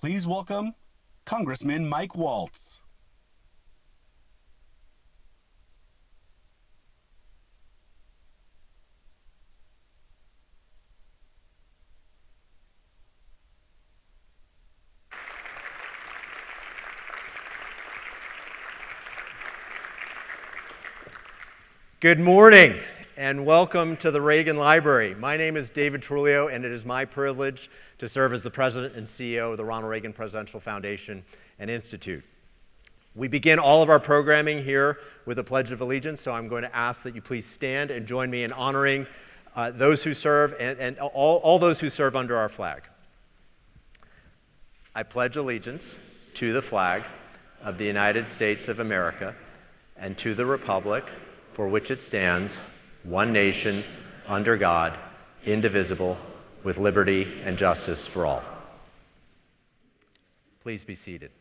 Please welcome Congressman Mike Waltz. Good morning and welcome to the Reagan Library. My name is David Trulio and it is my privilege to serve as the President and CEO of the Ronald Reagan Presidential Foundation and Institute. We begin all of our programming here with a Pledge of Allegiance, so I'm going to ask that you please stand and join me in honoring those who serve and all those who serve under our flag. I pledge allegiance to the flag of the United States of America and to the republic for which it stands, one nation, under God, indivisible, with liberty and justice for all. Please be seated.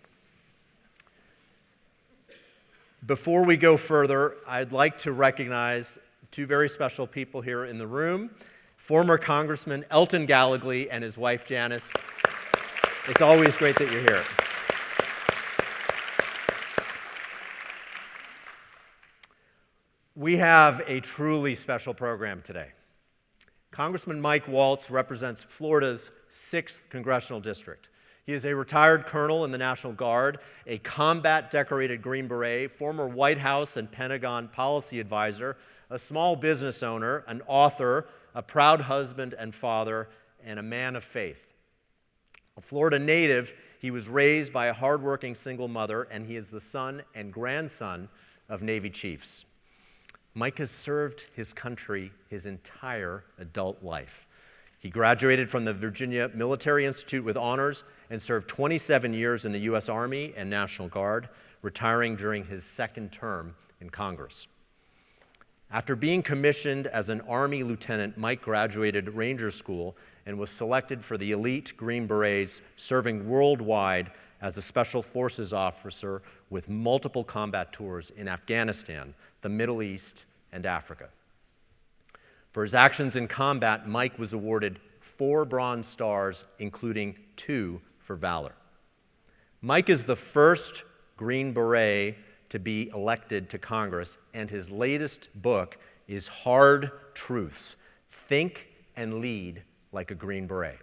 Before we go further, I'd like to recognize two very special people here in the room. Former Congressman Elton Gallegly and his wife Janice. It's always great that you're here. We have a truly special program today. Congressman Mike Waltz represents Florida's 6th Congressional District. He is a retired colonel in the National Guard, a combat-decorated Green Beret, former White House and Pentagon policy advisor, a small business owner, an author, a proud husband and father, and a man of faith. A Florida native, he was raised by a hardworking single mother, and he is the son and grandson of Navy chiefs. Mike has served his country his entire adult life. He graduated from the Virginia Military Institute with honors and served 27 years in the U.S. Army and National Guard, retiring during his second term in Congress. After being commissioned as an Army lieutenant, Mike graduated Ranger School and was selected for the elite Green Berets, serving worldwide as a Special Forces officer with multiple combat tours in Afghanistan, the Middle East, and Africa. For his actions in combat, Mike was awarded 4 Bronze Stars, including 2 for valor. Mike is the first Green Beret to be elected to Congress, and his latest book is Hard Truths: Think and Lead Like a Green Beret.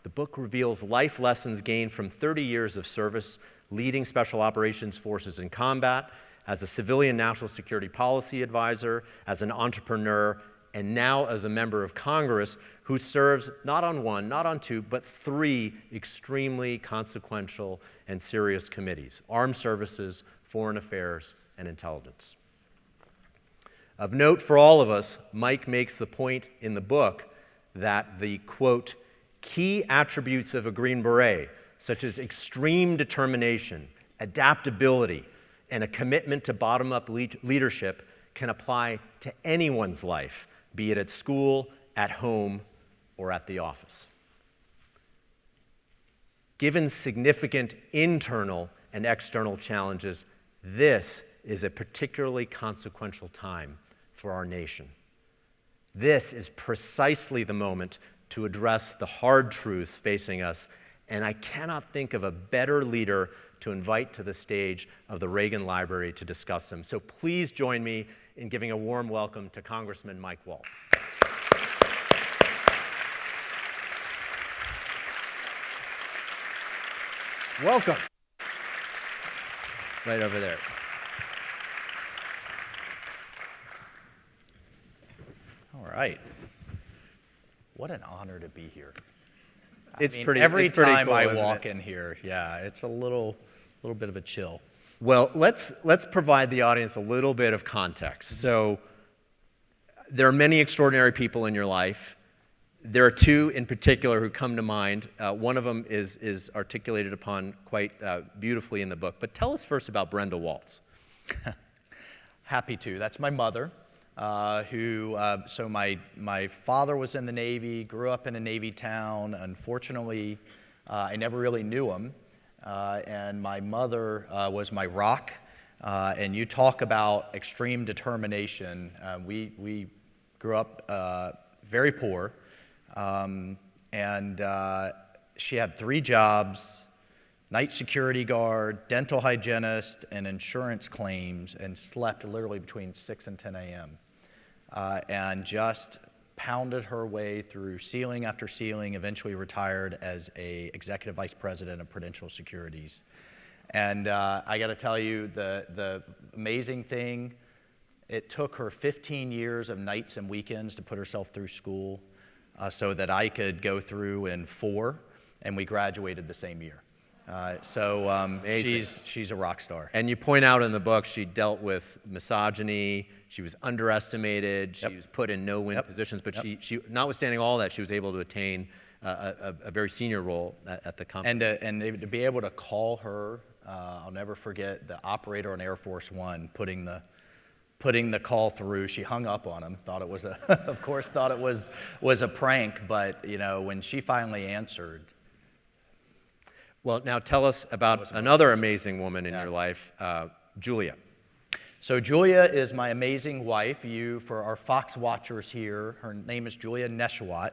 The book reveals life lessons gained from 30 years of service leading special operations forces in combat, as a civilian national security policy advisor, as an entrepreneur, and now as a member of Congress who serves not on 1, not on 2, but 3 extremely consequential and serious committees: Armed Services, Foreign Affairs, and Intelligence. Of note for all of us, Mike makes the point in the book that the, quote, key attributes of a Green Beret, such as extreme determination, adaptability, and a commitment to bottom-up leadership, can apply to anyone's life, be it at school, at home, or at the office. Given significant internal and external challenges, this is a particularly consequential time for our nation. This is precisely the moment to address the hard truths facing us, and I cannot think of a better leader to invite to the stage of the Reagan Library to discuss them. So please join me in giving a warm welcome to Congressman Mike Waltz. Welcome. Right over there. All right. What an honor to be here. Every every time cool, I walk in here, yeah, it's a little bit of a chill. Well, let's provide the audience a little bit of context. So there are many extraordinary people in your life. There are 2 in particular who come to mind. One of them is articulated upon quite beautifully in the book. But tell us first about Brenda Waltz. Happy to. That's my mother, so my father was in the Navy, grew up in a Navy town. Unfortunately, I never really knew him. And my mother was my rock. And you talk about extreme determination. We grew up very poor. And she had 3 jobs: night security guard, dental hygienist, and insurance claims, and slept literally between 6 and 10 a.m. And just pounded her way through ceiling after ceiling, eventually retired as a executive vice president of Prudential Securities. And I got to tell you, the amazing thing, it took her 15 years of nights and weekends to put herself through school so that I could go through in 4, and we graduated the same year. She's a rock star. And you point out in the book she dealt with misogyny, she was underestimated, she was put in no-win positions, but she, notwithstanding all that, she was able to attain a very senior role at the company. And to be able to call her, I'll never forget the operator on Air Force One putting the call through. She hung up on him, thought it was of course thought it was a prank, but when she finally answered. Well, now tell us about another amazing woman in your life, Julia. So Julia is my amazing wife. For our Fox watchers here, her name is Julia Neshawat.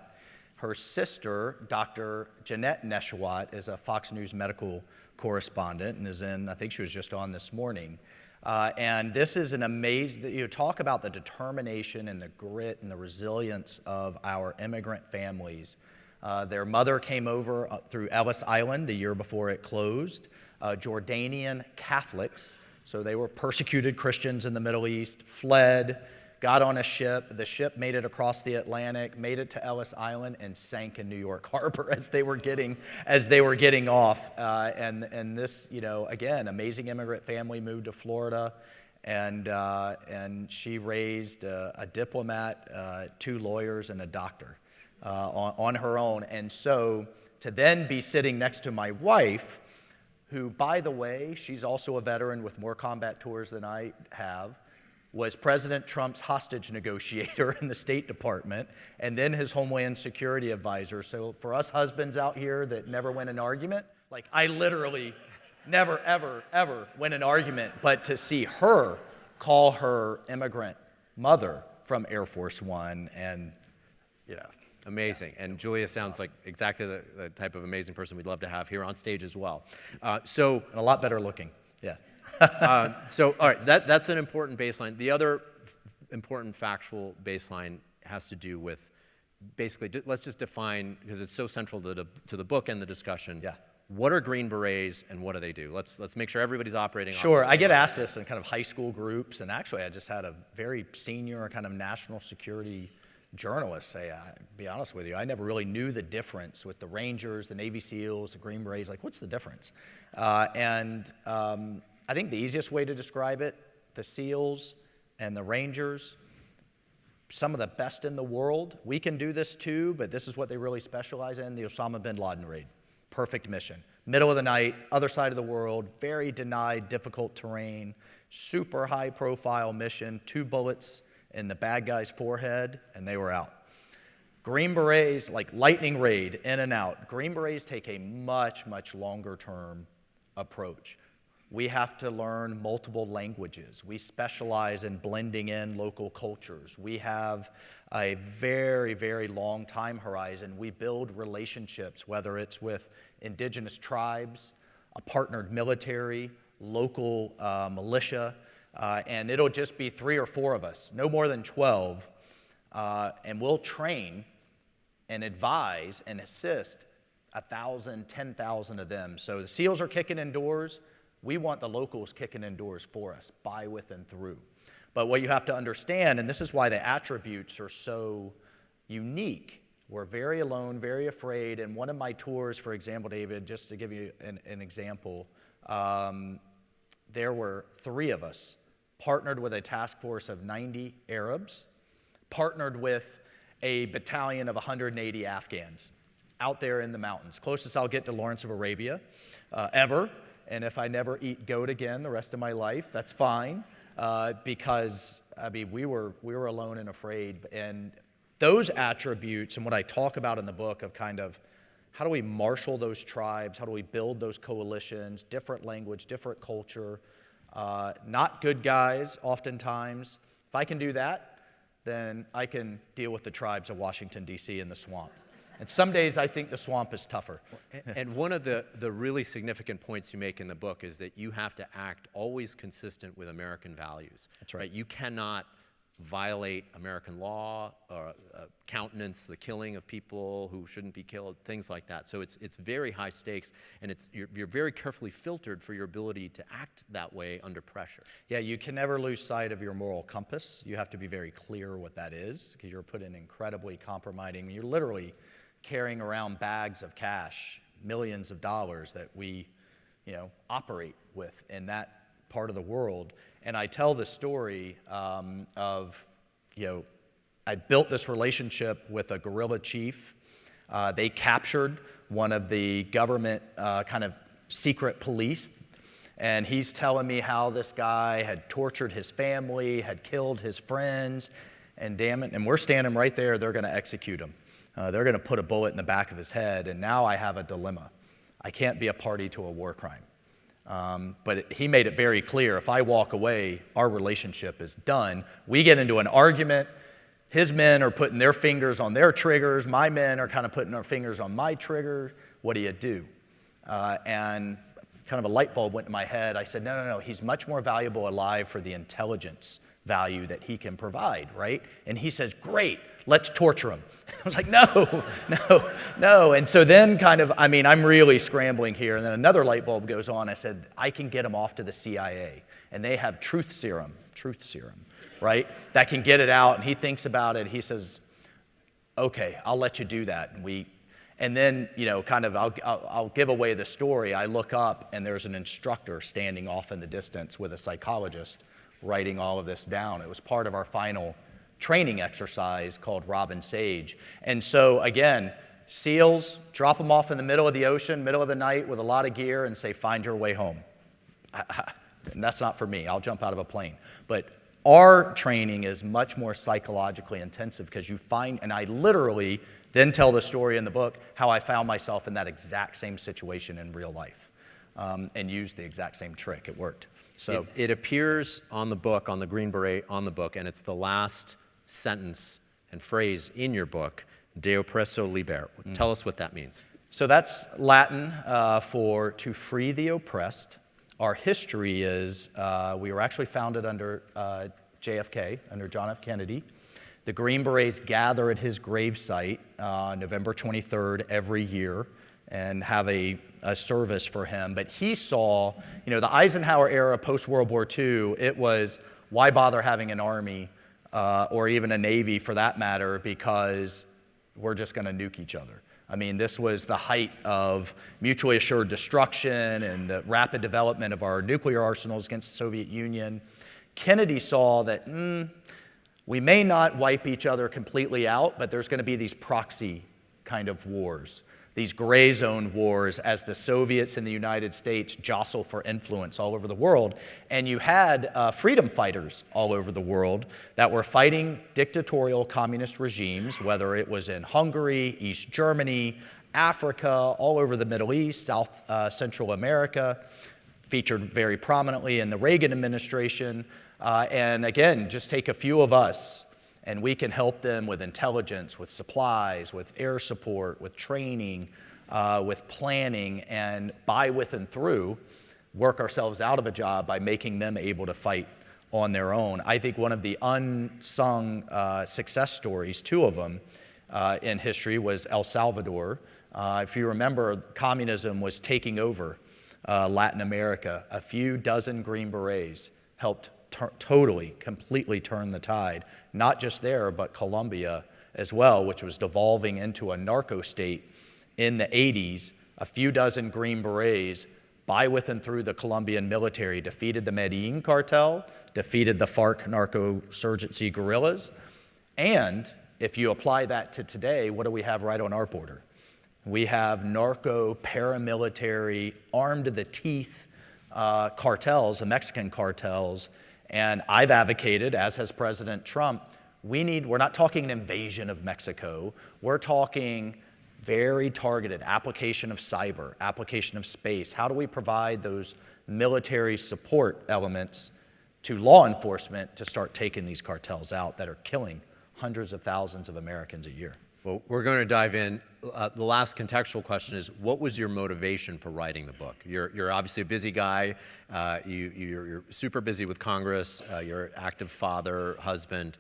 Her sister, Dr. Jeanette Neshawat, is a Fox News medical correspondent and I think she was just on this morning. And this is an amazing, talk about the determination and the grit and the resilience of our immigrant families. Their mother came over through Ellis Island the year before it closed, Jordanian Catholics, so they were persecuted Christians in the Middle East, fled, got on a ship. The ship made it across the Atlantic, made it to Ellis Island, and sank in New York Harbor as they were getting off. And this, again, amazing immigrant family moved to Florida, and she raised a diplomat, 2 lawyers, and a doctor on her own. And so to then be sitting next to my wife, who, by the way, she's also a veteran with more combat tours than I have, was President Trump's hostage negotiator in the State Department, and then his Homeland Security advisor. So for us husbands out here that never win an argument, I literally never, ever, ever win an argument, but to see her call her immigrant mother from Air Force One, and amazing. And Julia sounds awesome. like exactly the type of amazing person we'd love to have here on stage as well. And a lot better looking. Yeah. All right, that's an important baseline. The other important factual baseline has to do with, basically, let's just define, because it's so central to the book and the discussion. Yeah. What are Green Berets and what do they do? Let's make sure everybody's operating. Sure. I get asked this in kind of high school groups, and actually I just had a very senior kind of national security journalist say, to be honest with you, I never really knew the difference with the Rangers, the Navy SEALs, the Green Berets. What's the difference? I think the easiest way to describe it, the SEALs and the Rangers, some of the best in the world. We can do this too, but this is what they really specialize in, the Osama bin Laden raid. Perfect mission. Middle of the night, other side of the world, very denied, difficult terrain, super high profile mission, 2 bullets in the bad guy's forehead, and they were out. Green Berets, like lightning raid, in and out. Green Berets take a much, much longer term approach. We have to learn multiple languages. We specialize in blending in local cultures. We have a very, very long time horizon. We build relationships, whether it's with indigenous tribes, a partnered military, local militia, and it'll just be 3 or 4 of us, no more than 12, and we'll train and advise and assist 1,000, 10,000 of them. So the SEALs are kicking in doors. We want the locals kicking in doors for us, by, with, and through. But what you have to understand, and this is why the attributes are so unique, we're very alone, very afraid. And one of my tours, for example, David, just to give you an example, there were 3 of us partnered with a task force of 90 Arabs, partnered with a battalion of 180 Afghans out there in the mountains. Closest I'll get to Lawrence of Arabia ever. And if I never eat goat again the rest of my life, that's fine, because we were alone and afraid. And those attributes, and what I talk about in the book of kind of how do we marshal those tribes, how do we build those coalitions, different language, different culture, not good guys oftentimes. If I can do that, then I can deal with the tribes of Washington, D.C. and the swamp. And some days I think the swamp is tougher. And one of the really significant points you make in the book is that you have to act always consistent with American values. That's right. You cannot violate American law or countenance the killing of people who shouldn't be killed, things like that. So it's very high stakes, and you're very carefully filtered for your ability to act that way under pressure. Yeah, you can never lose sight of your moral compass. You have to be very clear what that is, because you're put in incredibly compromising. You're literally carrying around bags of cash, millions of dollars that we, operate with in that part of the world. And I tell the story of, I built this relationship with a guerrilla chief. They captured one of the government kind of secret police, and he's telling me how this guy had tortured his family, had killed his friends, and damn it, and we're standing right there, they're gonna execute him. They're gonna put a bullet in the back of his head, and now I have a dilemma. I can't be a party to a war crime. But he made it very clear, if I walk away, our relationship is done. We get into an argument. His men are putting their fingers on their triggers. My men are kind of putting their fingers on my trigger. What do you do? And kind of a light bulb went in my head. I said, no. He's much more valuable alive for the intelligence value that he can provide, right? And he says, great, let's torture him. I was like, no. And so then I'm really scrambling here. And then another light bulb goes on. I said, I can get him off to the CIA. And they have truth serum, right? That can get it out. And he thinks about it. He says, okay, I'll let you do that. And then, I'll give away the story. I look up and there's an instructor standing off in the distance with a psychologist writing all of this down. It was part of our final training exercise called Robin Sage. And so again, SEALs, drop them off in the middle of the ocean, middle of the night with a lot of gear and say, find your way home. And that's not for me. I'll jump out of a plane. But our training is much more psychologically intensive because you find, and I literally then tell the story in the book how I found myself in that exact same situation in real life and used the exact same trick. It worked. So it appears on the book, on the Green Beret, on the book, and it's the last sentence and phrase in your book, De oppresso liber. Tell us what that means. So that's Latin for to free the oppressed. Our history is we were actually founded under JFK, under John F. Kennedy. The Green Berets gather at his gravesite November 23rd every year and have a service for him. But he saw, the Eisenhower era, post-World War II, it was, why bother having an army or even a navy for that matter, because we're just going to nuke each other. I mean, this was the height of mutually assured destruction and the rapid development of our nuclear arsenals against the Soviet Union. Kennedy saw that we may not wipe each other completely out, but there's going to be these proxy kind of wars, these gray zone wars as the Soviets and the United States jostle for influence all over the world. And you had freedom fighters all over the world that were fighting dictatorial communist regimes, whether it was in Hungary, East Germany, Africa, all over the Middle East, South Central America, featured very prominently in the Reagan administration. And again, just take a few of us and we can help them with intelligence, with supplies, with air support, with training, with planning, and by, with, and through, work ourselves out of a job by making them able to fight on their own. I think one of the unsung success stories, two of them in history, was El Salvador. If you remember, communism was taking over Latin America. A few dozen Green Berets helped totally, completely turn the tide. Not just there, but Colombia as well, which was devolving into a narco state in the 80s. A few dozen Green Berets, by, with, and through the Colombian military, defeated the Medellin cartel, defeated the FARC narco-surgency guerrillas. And if you apply that to today, what do we have right on our border? We have narco, paramilitary, armed to the teeth cartels, the Mexican cartels. And I've advocated, as has President Trump, we're not talking an invasion of Mexico. We're talking very targeted application of cyber, application of space. How do we provide those military support elements to law enforcement to start taking these cartels out that are killing hundreds of thousands of Americans a year? Well, we're going to dive in. the last contextual question is, what was your motivation for writing the book? You're obviously a busy guy. You're super busy with Congress. You're an active father, husband.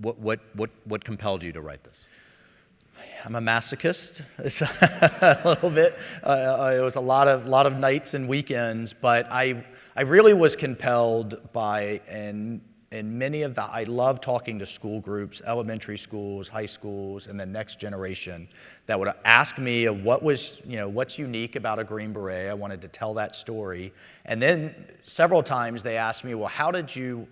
What compelled you to write this? I'm a masochist. It's a little bit. It was a lot of nights and weekends, but I really was compelled by, and many of the, I love talking to school groups, elementary schools, high schools, and the next generation that would ask me what's unique about a Green Beret. I wanted to tell that story. And then several times they asked me, well, how did you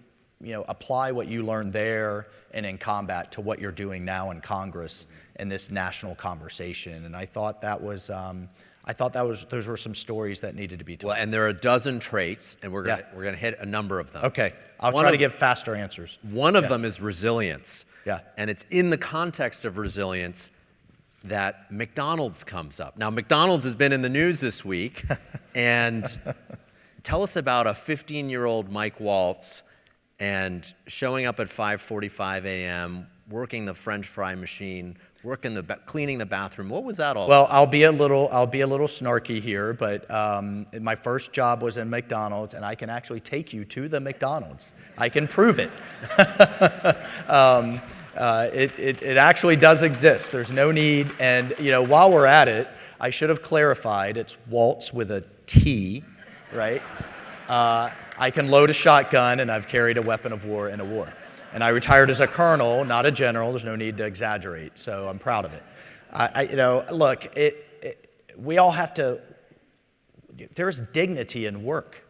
apply what you learned there and in combat to what you're doing now in Congress in this national conversation? And I thought those were some stories that needed to be told. Well, and there are a dozen traits, and we're gonna hit a number of them. Okay, I'll try to give faster answers. One of them is resilience. Yeah. And it's in the context of resilience that McDonald's comes up. Now, McDonald's has been in the news this week, and tell us about a 15-year-old Mike Waltz and showing up at 5:45 a.m., working the French fry machine, cleaning the bathroom. What was that all about? Well, I'll be a little snarky here, but my first job was in McDonald's, and I can actually take you to the McDonald's. I can prove it. It actually does exist. There's no need, and while we're at it, I should have clarified. It's Waltz with a T, right? I can load a shotgun, and I've carried a weapon of war in a war. And I retired as a colonel, not a general. There's no need to exaggerate, so I'm proud of it. Look, we all have to. There's dignity in work,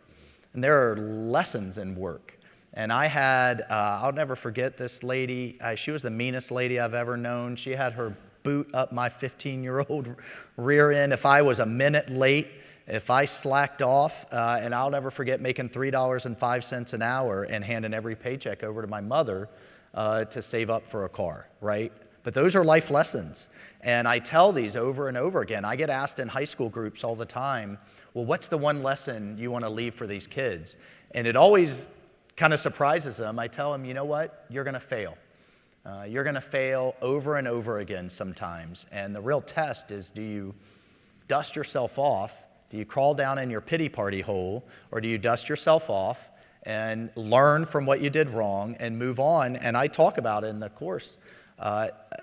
and there are lessons in work. And I had, I'll never forget this lady. She was the meanest lady I've ever known. She had her boot up my 15-year-old rear end. If I was a minute late, if I slacked off, and I'll never forget making $3.05 an hour and handing every paycheck over to my mother to save up for a car, right? But those are life lessons. And I tell these over and over again. I get asked in high school groups all the time, well, what's the one lesson you want to leave for these kids? And it always kind of surprises them. I tell them, you know what? You're going to fail. You're going to fail over and over again sometimes. And the real test is, do you dust yourself off? Do you crawl down in your pity party hole, or do you dust yourself off and learn from what you did wrong and move on? And I talk about in the course,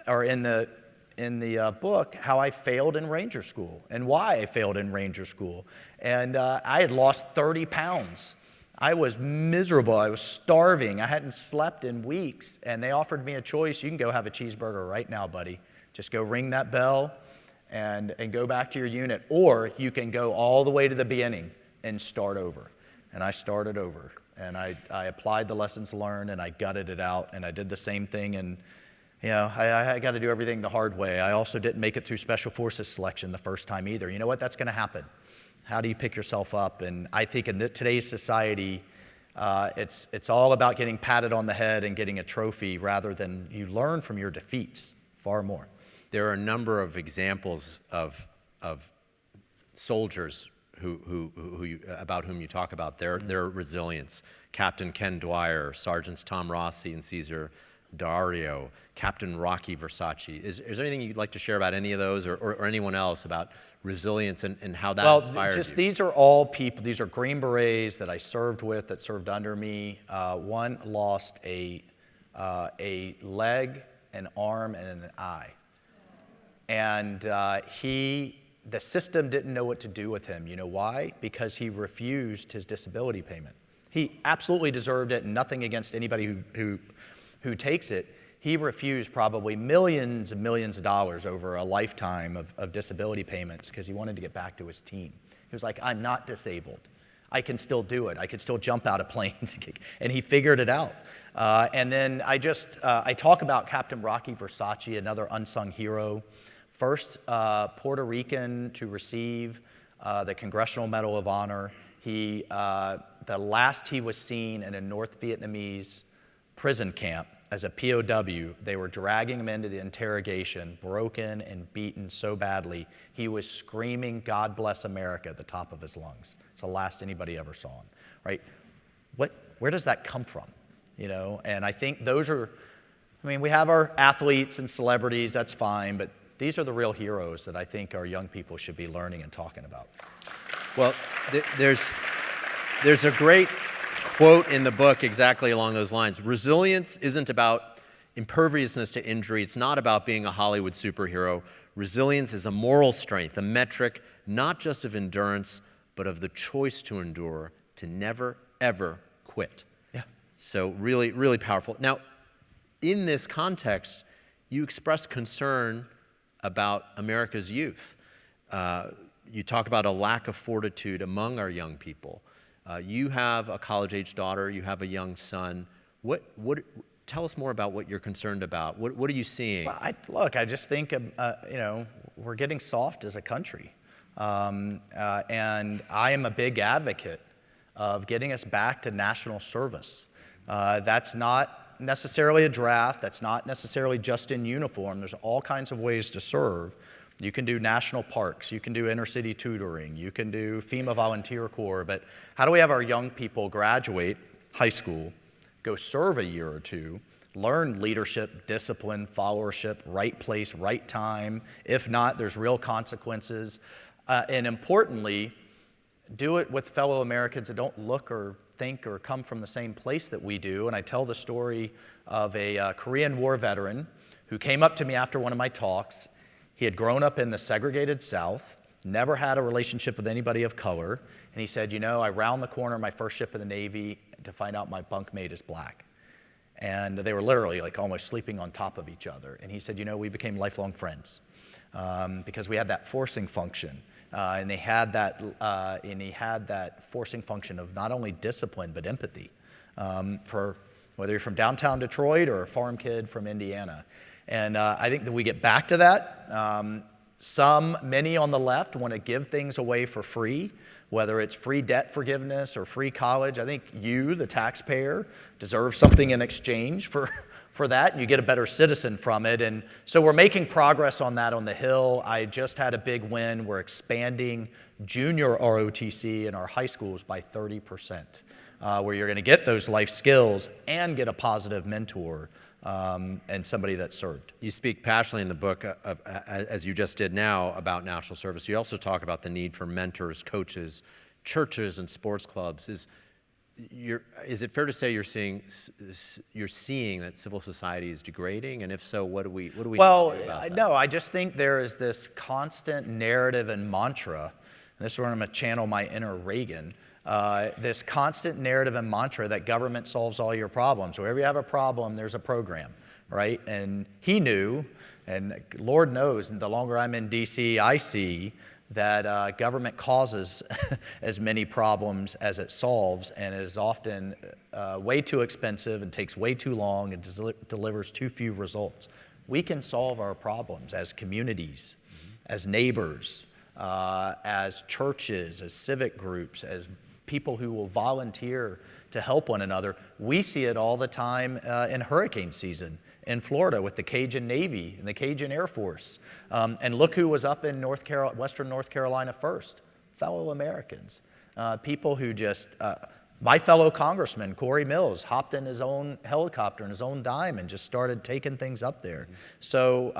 or in the book, how I failed in Ranger School and why I failed in Ranger School. And I had lost 30 pounds. I was miserable. I was starving. I hadn't slept in weeks. And they offered me a choice. You can go have a cheeseburger right now, buddy. Just go ring that bell and go back to your unit, or you can go all the way to the beginning and start over. And I started over, and I applied the lessons learned, and I gutted it out, and I did the same thing, and I got to do everything the hard way. I also didn't make it through Special Forces selection the first time either. You know what? That's going to happen. How do you pick yourself up? And I think in today's society, it's all about getting patted on the head and getting a trophy rather than you learn from your defeats far more. There are a number of examples of soldiers about whom you talk about their resilience. Captain Ken Dwyer, Sergeants Tom Rossi and Cesar Dario, Captain Rocky Versace. Is there anything you'd like to share about any of those or anyone else about resilience and how that inspired you? These are all people. These are Green Berets that I served with, that served under me. One lost a leg, an arm, and an eye. And the system didn't know what to do with him. You know why? Because he refused his disability payment. He absolutely deserved it, and nothing against anybody who takes it. He refused probably millions and millions of dollars over a lifetime of disability payments because he wanted to get back to his team. He was like, I'm not disabled. I can still do it. I can still jump out of planes. And he figured it out. And then I talk about Captain Rocky Versace, another unsung hero. First Puerto Rican to receive the Congressional Medal of Honor. The last he was seen in a North Vietnamese prison camp as a POW, they were dragging him into the interrogation, broken and beaten so badly, he was screaming, "God bless America," at the top of his lungs. It's the last anybody ever saw him, right? Where does that come from? And I think we have our athletes and celebrities, that's fine, but these are the real heroes that I think our young people should be learning and talking about. Well, there's a great quote in the book exactly along those lines. Resilience isn't about imperviousness to injury. It's not about being a Hollywood superhero. Resilience is a moral strength, a metric not just of endurance, but of the choice to endure, to never, ever quit. Yeah. So really, really powerful. Now, in this context, you express concern about America's youth. You talk about a lack of fortitude among our young people. You have a college-age daughter. You have a young son. Tell us more about what you're concerned about. What are you seeing? Well, I just think, we're getting soft as a country. And I am a big advocate of getting us back to national service. That's not necessarily a draft. That's not necessarily just in uniform. There's all kinds of ways to serve. You can do national parks. You can do inner city tutoring. You can do FEMA Volunteer Corps. But how do we have our young people graduate high school, go serve a year or two, learn leadership, discipline, followership, right place, right time? If not, there's real consequences. And importantly, do it with fellow Americans that don't look or think or come from the same place that we do. And I tell the story of a Korean War veteran who came up to me after one of my talks. He had grown up in the segregated South, never had a relationship with anybody of color. And he said, I round the corner my first ship in the Navy to find out my bunkmate is black. And they were literally like almost sleeping on top of each other. And he said, we became lifelong friends because we had that forcing function. And he had that forcing function of not only discipline, but empathy for whether you're from downtown Detroit or a farm kid from Indiana. And I think that we get back to that. Many on the left want to give things away for free, whether it's free debt forgiveness or free college. I think you, the taxpayer, deserve something in exchange for that, and you get a better citizen from it. And so we're making progress on that on the Hill. I just had a big win. We're expanding junior ROTC in our high schools by 30%, where you're going to get those life skills and get a positive mentor and somebody that served. You speak passionately in the book, as you just did now, about national service. You also talk about the need for mentors, coaches, churches, and sports clubs. Is it fair to say you're seeing that civil society is degrading? And if so, what do we do about that? No, I just think there is this constant narrative and mantra, and this is where I'm going to channel my inner Reagan, this constant narrative and mantra that government solves all your problems. Wherever you have a problem, there's a program, right? And he knew, and Lord knows, the longer I'm in D.C., I see that government causes as many problems as it solves, and it is often way too expensive and takes way too long and delivers too few results. We can solve our problems as communities, as neighbors, as churches, as civic groups, as people who will volunteer to help one another. We see it all the time in hurricane season in Florida with the Cajun Navy and the Cajun Air Force. And look who was up in Western North Carolina first, fellow Americans. People who just, my fellow Congressman, Corey Mills, hopped in his own helicopter and his own dime and just started taking things up there. So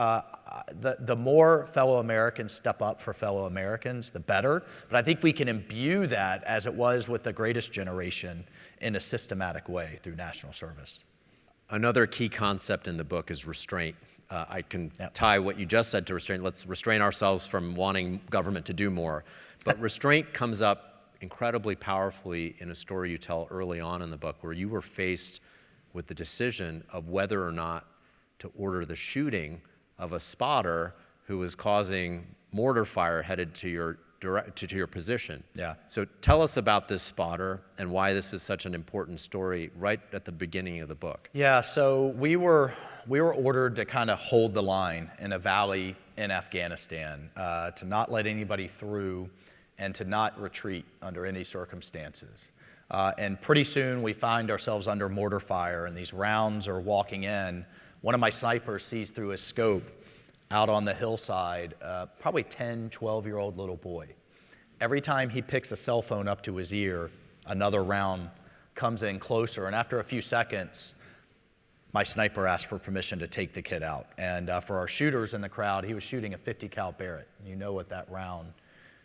the more fellow Americans step up for fellow Americans, the better. But I think we can imbue that, as it was with the greatest generation, in a systematic way through national service. Another key concept in the book is restraint. I can tie what you just said to restraint. Let's restrain ourselves from wanting government to do more. But restraint comes up incredibly powerfully in a story you tell early on in the book, where you were faced with the decision of whether or not to order the shooting of a spotter who was causing mortar fire headed to your position. Yeah. So tell us about this spotter and why this is such an important story right at the beginning of the book. Yeah, so we were ordered to kind of hold the line in a valley in Afghanistan, to not let anybody through and to not retreat under any circumstances. And pretty soon we find ourselves under mortar fire, and these rounds are walking in. One of my snipers sees through his scope out on the hillside, probably 10, 12-year-old little boy. Every time he picks a cell phone up to his ear, another round comes in closer. And after a few seconds, my sniper asked for permission to take the kid out. And for our shooters in the crowd, he was shooting a 50 cal Beret. You know what that round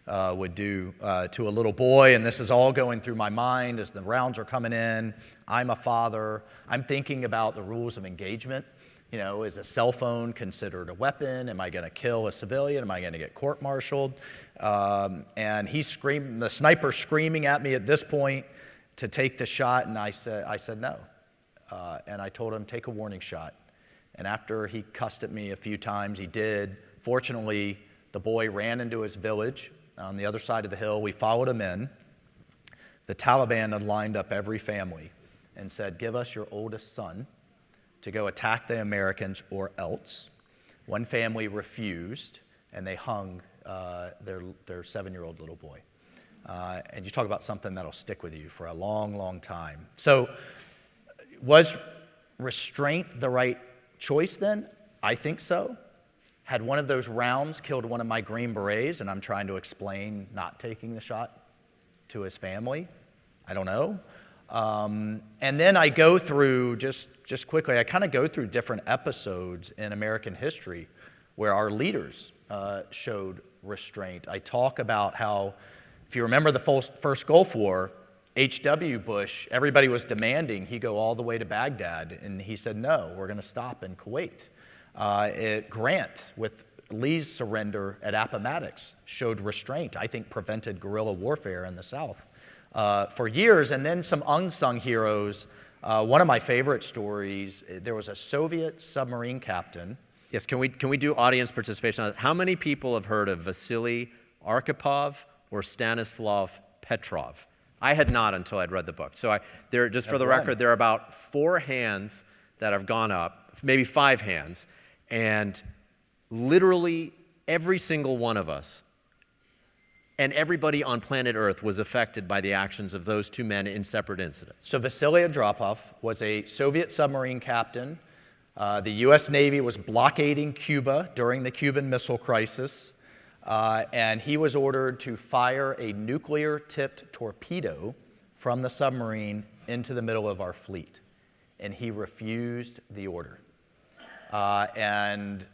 would do to a little boy, and this is all going through my mind as the rounds are coming in. I'm a father. I'm thinking about the rules of engagement. You know, is a cell phone considered a weapon? Am I going to kill a civilian? Am I going to get court-martialed? And he's screaming, the sniper's screaming at me at this point to take the shot, and I said no. And I told him, take a warning shot. And after he cussed at me a few times, he did. Fortunately, the boy ran into his village on the other side of the hill. We followed him in. The Taliban had lined up every family and said, give us your oldest son to go attack the Americans or else. One family refused, and they hung their 7-year-old little boy. And you talk about something that'll stick with you for a long, long time. So was restraint the right choice then? I think so. Had one of those rounds killed one of my Green Berets, and I'm trying to explain not taking the shot to his family? I don't know. And then I go through, just quickly, I kind of go through different episodes in American history where our leaders showed restraint. I talk about how, if you remember the first Gulf War, H.W. Bush, everybody was demanding he go all the way to Baghdad, and he said, no, we're going to stop in Kuwait. Grant, with Lee's surrender at Appomattox, showed restraint, I think prevented guerrilla warfare in the South for years. And then some unsung heroes. One of my favorite stories, there was a Soviet submarine captain. Yes, can we do audience participation on that? How many people have heard of Vasily Arkhipov or Stanislav Petrov? I had not until I'd read the book. So just for the record, there are about 4 hands that have gone up, maybe 5 hands, and literally every single one of us and everybody on planet Earth was affected by the actions of those 2 men in separate incidents. So Vasily Arkhipov was a Soviet submarine captain. The U.S. Navy was blockading Cuba during the Cuban Missile Crisis. And he was ordered to fire a nuclear-tipped torpedo from the submarine into the middle of our fleet. And he refused the order. And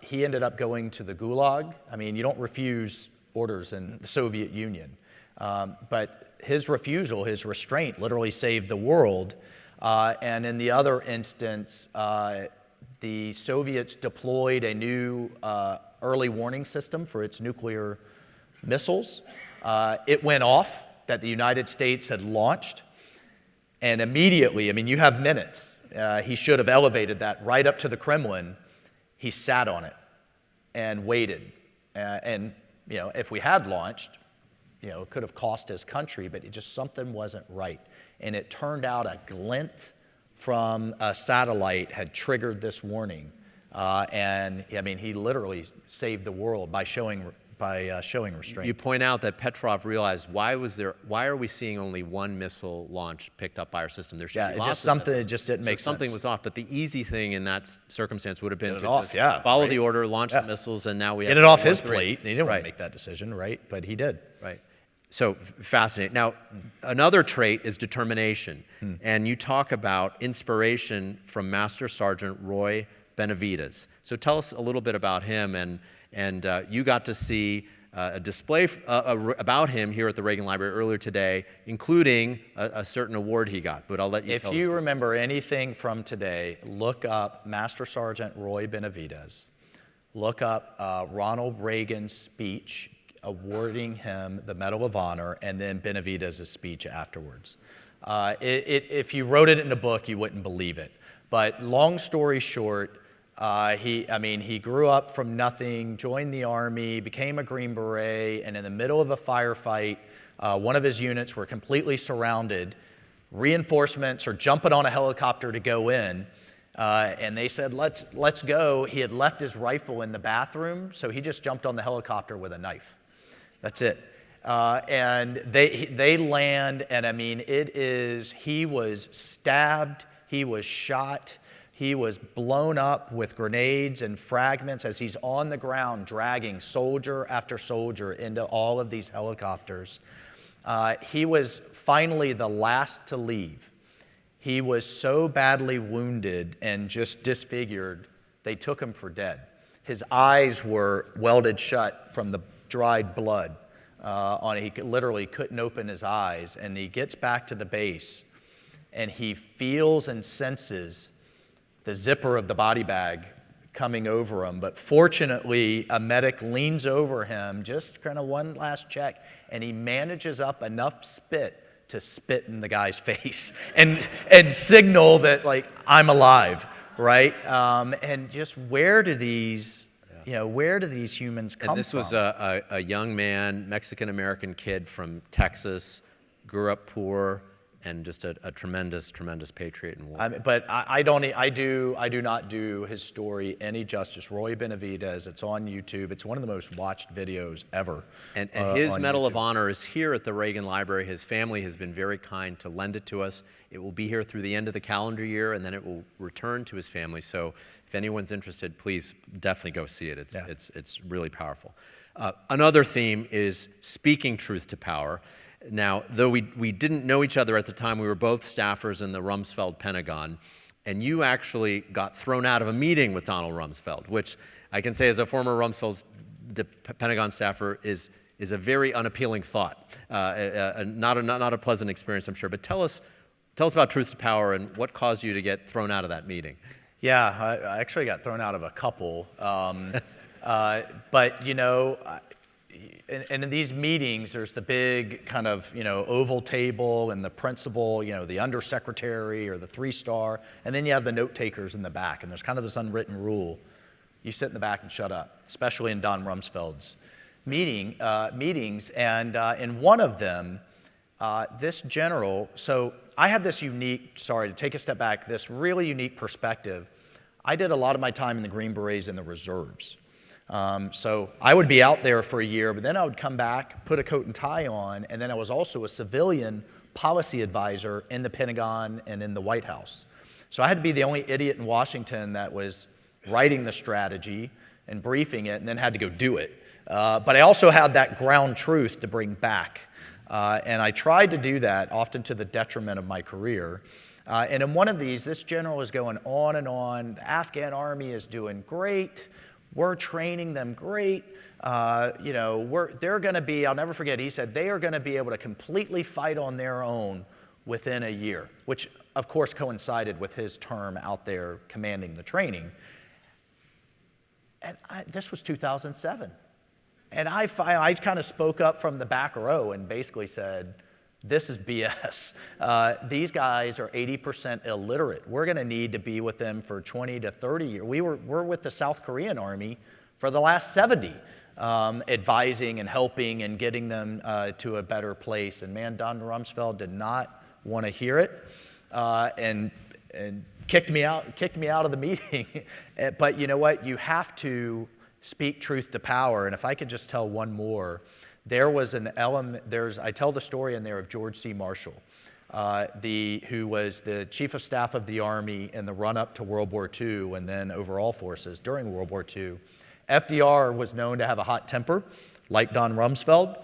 he ended up going to the Gulag. I mean, you don't refuse orders in the Soviet Union. But his refusal, his restraint, literally saved the world. And in the other instance, the Soviets deployed a new early warning system for its nuclear missiles. It went off that the United States had launched, and immediately, I mean, you have minutes. He should have elevated that right up to the Kremlin. He sat on it and waited. And, you know, if we had launched, you know, it could have cost his country, but something wasn't right. And it turned out a glint from a satellite had triggered this warning. And I mean, he literally saved the world by showing restraint. You point out that Petrov realized why are we seeing only 1 missile launch picked up by our system? There should be lots of missiles. It just didn't make sense. Something was off, but the easy thing in that circumstance would have been follow the order, launch the missiles, and now we have get it off his plate. He didn't want to make that decision, right? But he did. Right. So fascinating. Now, another trait is determination, and you talk about inspiration from Master Sergeant Roy Benavides. So tell us a little bit about him, and you got to see a display about him here at the Reagan Library earlier today, including a certain award he got. But I'll let you tell us. If you remember anything from today, look up Master Sergeant Roy Benavides. Look up Ronald Reagan's speech awarding him the Medal of Honor, and then Benavides' speech afterwards. If you wrote it in a book, you wouldn't believe it. But long story short, he grew up from nothing, joined the Army, became a Green Beret, and in the middle of a firefight, one of his units were completely surrounded. Reinforcements are jumping on a helicopter to go in, and they said, let's go. He had left his rifle in the bathroom, so he just jumped on the helicopter with a knife. That's it. And they land, and I mean, he was stabbed, he was shot, he was blown up with grenades and fragments as he's on the ground dragging soldier after soldier into all of these helicopters. He was finally the last to leave. He was so badly wounded and just disfigured, they took him for dead. His eyes were welded shut from the dried blood. He literally couldn't open his eyes, and he gets back to the base, and he feels and senses the zipper of the body bag coming over him. But fortunately, a medic leans over him, just kind of one last check, and he manages up enough spit to spit in the guy's face and signal that, like, I'm alive, right? And just where do these humans come from? And this was a young man, Mexican-American kid from Texas, grew up poor, and just a tremendous, tremendous patriot in war. But I do not do his story any justice. Roy Benavidez, it's on YouTube. It's one of the most watched videos ever. And his Medal YouTube. of Honor is here at the Reagan Library. His family has been very kind to lend it to us. It will be here through the end of the calendar year, and then it will return to his family. So if anyone's interested, please definitely go see it. It's really powerful. Another theme is speaking truth to power. Now, though we didn't know each other at the time, we were both staffers in the Rumsfeld Pentagon, and you actually got thrown out of a meeting with Donald Rumsfeld, which I can say as a former Rumsfeld Pentagon staffer is a very unappealing thought. Not a pleasant experience, I'm sure. But tell us about truth to power and what caused you to get thrown out of that meeting. Yeah, I actually got thrown out of a couple. But, you know, and in these meetings, there's the big kind of, oval table and the principal, the undersecretary or the 3-star, and then you have the note takers in the back, and there's kind of this unwritten rule. You sit in the back and shut up, especially in Don Rumsfeld's meetings. And in one of them, this general, so I had this to take a step back, this really unique perspective. I did a lot of my time in the Green Berets and the reserves. So I would be out there for a year, but then I would come back, put a coat and tie on, and then I was also a civilian policy advisor in the Pentagon and in the White House. So I had to be the only idiot in Washington that was writing the strategy and briefing it and then had to go do it. But I also had that ground truth to bring back. And I tried to do that, often to the detriment of my career. And in one of these, this general is going on and on. The Afghan army is doing great. We're training them great. They're going to be, I'll never forget, he said, they are going to be able to completely fight on their own within a year, which of course coincided with his term out there commanding the training. And this was 2007. And I kind of spoke up from the back row and basically said, this is BS. These guys are 80% illiterate. We're going to need to be with them for 20 to 30 years. We're with the South Korean Army for the last 70, advising and helping and getting them to a better place. And man, Don Rumsfeld did not want to hear it, and kicked me out of the meeting. But you know what? You have to speak truth to power. And if I could just tell one more. There was an element, I tell the story in there of George C. Marshall, who was the chief of staff of the Army in the run-up to World War II and then overall forces during World War II. FDR was known to have a hot temper, like Don Rumsfeld.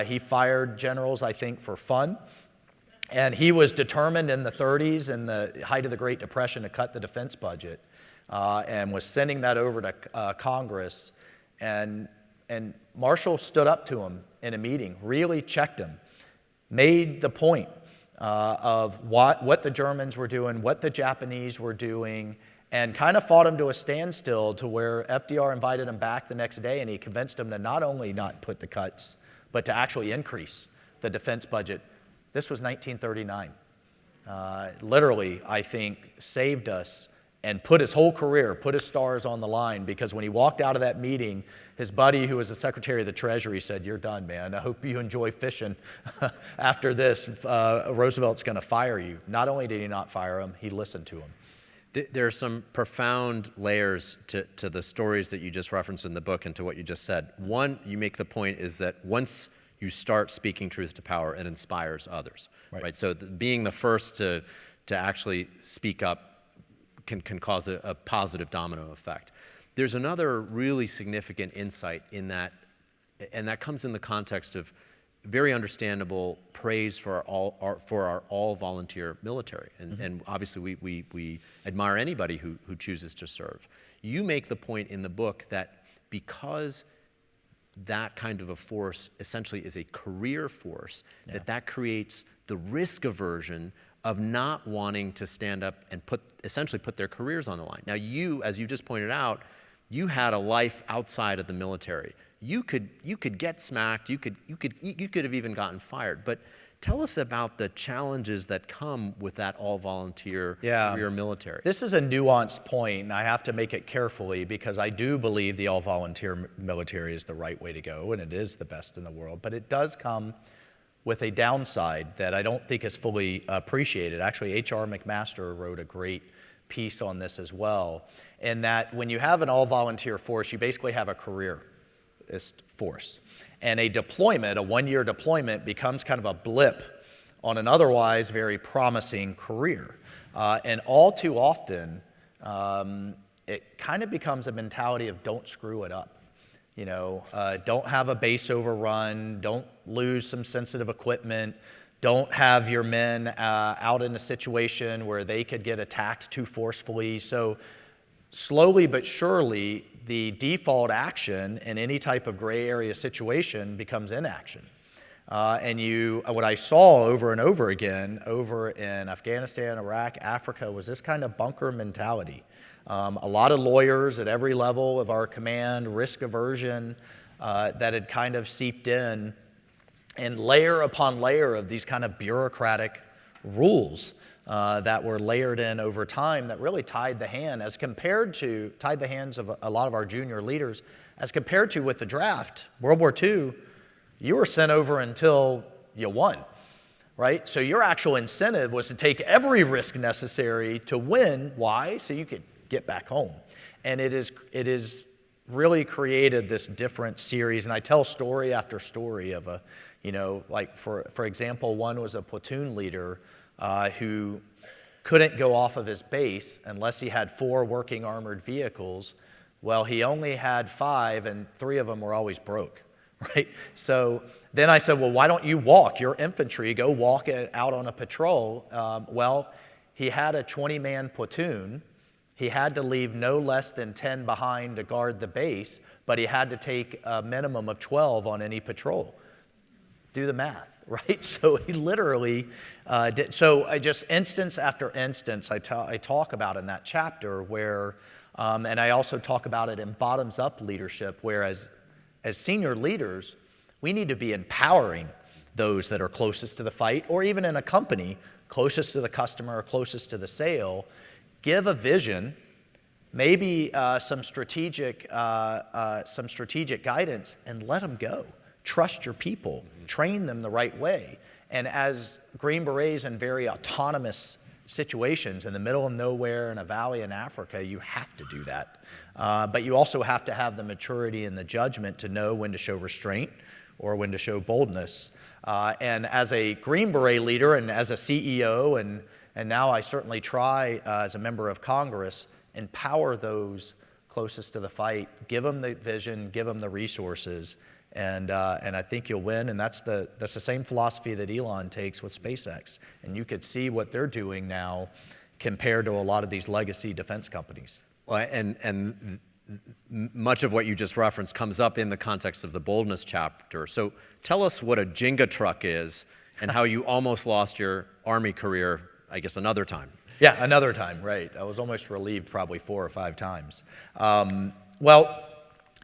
He fired generals, I think, for fun. And he was determined in the 30s, in the height of the Great Depression, to cut the defense budget and was sending that over to Congress. And Marshall stood up to him in a meeting, really checked him, made the point of what the Germans were doing, what the Japanese were doing, and kind of fought him to a standstill to where FDR invited him back the next day, and he convinced him to not only not put the cuts, but to actually increase the defense budget. This was 1939. Literally, I think, saved us and put his whole career, put his stars on the line, because when he walked out of that meeting, his buddy, who was the Secretary of the Treasury, said, "You're done, man. I hope you enjoy fishing. After this, Roosevelt's going to fire you." Not only did he not fire him, he listened to him. There are some profound layers to the stories that you just referenced in the book and to what you just said. One, you make the point, is that once you start speaking truth to power, it inspires others. Right? So being the first to actually speak up can cause a positive domino effect. There's another really significant insight in that, and that comes in the context of very understandable praise for our all-volunteer military. And obviously we admire anybody who chooses to serve. You make the point in the book that because that kind of a force essentially is a career force, that creates the risk aversion of not wanting to stand up and essentially put their careers on the line. Now you, as you just pointed out, you had a life outside of the military. You could get smacked, you could have even gotten fired. But tell us about the challenges that come with that all-volunteer career military. This is a nuanced point, and I have to make it carefully because I do believe the all-volunteer military is the right way to go, and it is the best in the world. But it does come with a downside that I don't think is fully appreciated. Actually, H.R. McMaster wrote a great piece on this as well, in that when you have an all-volunteer force, you basically have a career force. And a deployment, a one-year deployment, becomes kind of a blip on an otherwise very promising career. And all too often, it kind of becomes a mentality of don't screw it up. You know, don't have a base overrun, don't lose some sensitive equipment, don't have your men out in a situation where they could get attacked too forcefully. So slowly but surely, the default action in any type of gray area situation becomes inaction. And what I saw over and over again, over in Afghanistan, Iraq, Africa, was this kind of bunker mentality. A lot of lawyers at every level of our command, risk aversion, that had kind of seeped in, and layer upon layer of these kind of bureaucratic rules that were layered in over time that really tied the hands of a lot of our junior leaders as compared to with the draft. World War II, you were sent over until you won, right? So your actual incentive was to take every risk necessary to win. Why? So you could get back home. And it is really created this different series. And I tell story after story of like for example, one was a platoon leader who couldn't go off of his base unless he had 4 working armored vehicles. Well, he only had 5, and 3 of them were always broke, right? So then I said, well, why don't you walk? You're infantry, go walk out on a patrol. Well, he had a 20-man platoon. He had to leave no less than 10 behind to guard the base, but he had to take a minimum of 12 on any patrol. Do the math. Right? So he literally did. So I just instance after instance I talk about in that chapter where, and I also talk about it in bottoms-up leadership, where as senior leaders, we need to be empowering those that are closest to the fight, or even in a company, closest to the customer or closest to the sale, give a vision, maybe some strategic guidance, and let them go. Trust your people, train them the right way. And as Green Berets in very autonomous situations in the middle of nowhere in a valley in Africa, you have to do that. But you also have to have the maturity and the judgment to know when to show restraint or when to show boldness. And as a Green Beret leader and as a CEO, and now I certainly try as a member of Congress, empower those closest to the fight, give them the vision, give them the resources, and I think you'll win. And that's the same philosophy that Elon takes with SpaceX. And you could see what they're doing now compared to a lot of these legacy defense companies. Well, and much of what you just referenced comes up in the context of the Boldness chapter. So tell us what a Jenga truck is and how you almost lost your Army career, I guess, another time. Yeah, another time, right. I was almost relieved probably 4 or 5 times.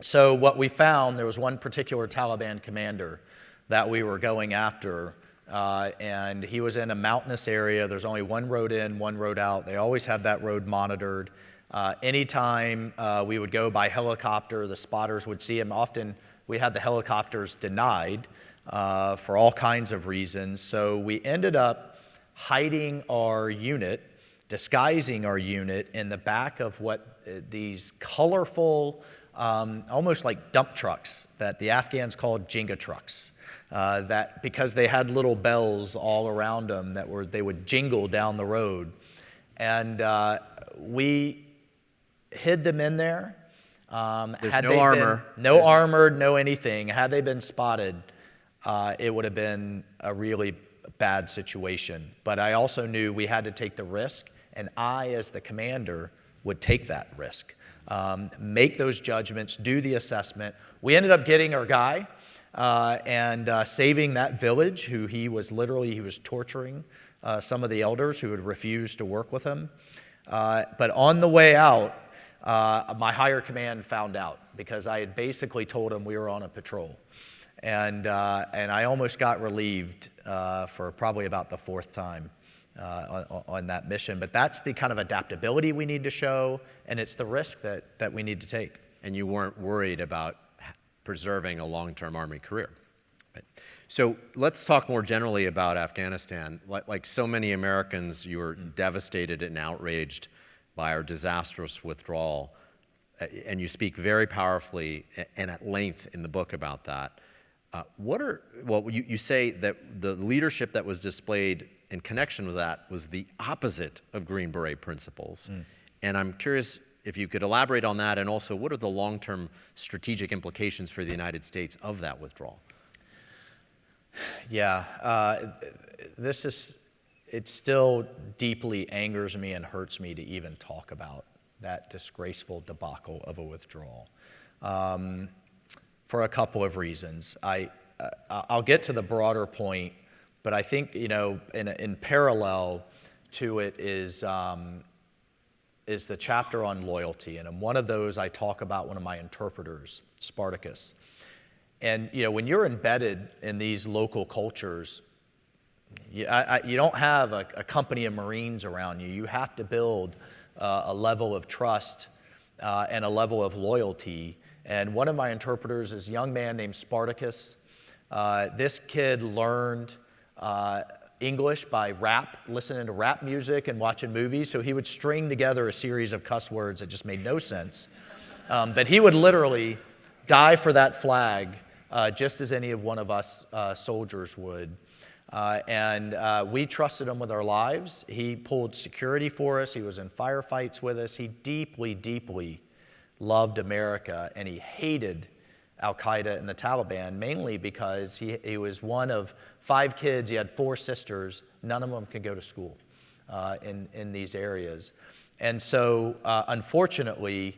So what we found, there was one particular Taliban commander that we were going after, and he was in a mountainous area. There's only one road in, one road out. They always had that road monitored. Anytime we would go by helicopter, the spotters would see him. Often we had the helicopters denied for all kinds of reasons. So we ended up hiding our unit, disguising our unit in the back of what these colorful, almost like dump trucks that the Afghans called Jenga trucks, that because they had little bells all around them they would jingle down the road. And we hid them in there. There's no armor. No armored, no anything. Had they been spotted, it would have been a really bad situation. But I also knew we had to take the risk, and I, as the commander, would take that risk, make those judgments, do the assessment. We ended up getting our guy and saving that village, who he was torturing some of the elders who had refused to work with him. But on the way out, my higher command found out, because I had basically told them we were on a patrol. And I almost got relieved for probably about the fourth time on that mission. But that's the kind of adaptability we need to show, and it's the risk that we need to take. And you weren't worried about preserving a long-term Army career. Right. So let's talk more generally about Afghanistan. Like so many Americans, you were devastated and outraged by our disastrous withdrawal, and you speak very powerfully and at length in the book about that. You say that the leadership that was displayed in connection with that was the opposite of Green Beret principles. And I'm curious if you could elaborate on that, and also what are the long-term strategic implications for the United States of that withdrawal? Yeah, it still deeply angers me and hurts me to even talk about that disgraceful debacle of a withdrawal. For a couple of reasons. I'll get to the broader point, but I think, in parallel to it is the chapter on loyalty. And in one of those, I talk about one of my interpreters, Spartacus. And, when you're embedded in these local cultures, you don't have a company of Marines around you. You have to build a level of trust and a level of loyalty. And one of my interpreters is a young man named Spartacus. This kid learned English by listening to rap music and watching movies. So he would string together a series of cuss words that just made no sense. But he would literally die for that flag, just as any of one of us soldiers would. And we trusted him with our lives. He pulled security for us. He was in firefights with us. He deeply, deeply loved America, and he hated Al-Qaeda and the Taliban, mainly because he was one of 5 kids. He had 4 sisters. None of them could go to school in these areas. And so, unfortunately,